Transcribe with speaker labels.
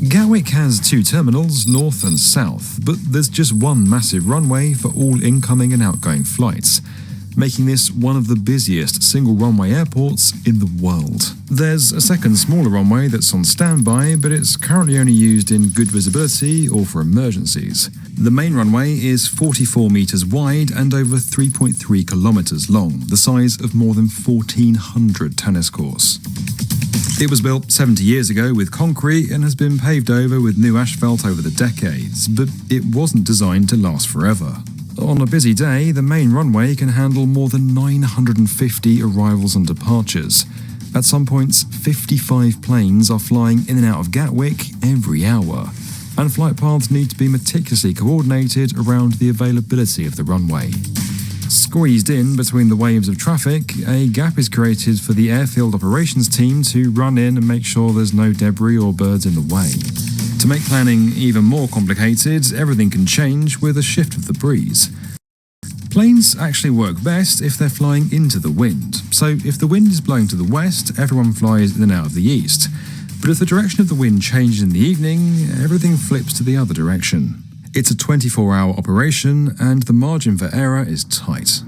Speaker 1: Gatwick has two terminals, north and south, but there's just one massive runway for all incoming and outgoing flights, making this one of the busiest single runway airports in the world. There's a second smaller runway that's on standby, but it's currently only used in good visibility or for emergencies. The main runway is 44 meters wide and over 3.3 kilometers long, the size of more than 1,400 tennis courts. It was built 70 years ago with concrete and has been paved over with new asphalt over the decades, but it wasn't designed to last forever. On a busy day, the main runway can handle more than 950 arrivals and departures. At some points, 55 planes are flying in and out of Gatwick every hour, and flight paths need to be meticulously coordinated around the availability of the runway. Squeezed in between the waves of traffic, a gap is created for the airfield operations team to run in and make sure there's no debris or birds in the way. To make planning even more complicated, everything can change with a shift of the breeze. Planes actually work best if they're flying into the wind, so if the wind is blowing to the west, everyone flies in and out of the east. But if the direction of the wind changes in the evening, everything flips to the other direction. It's a 24-hour operation, and the margin for error is tight.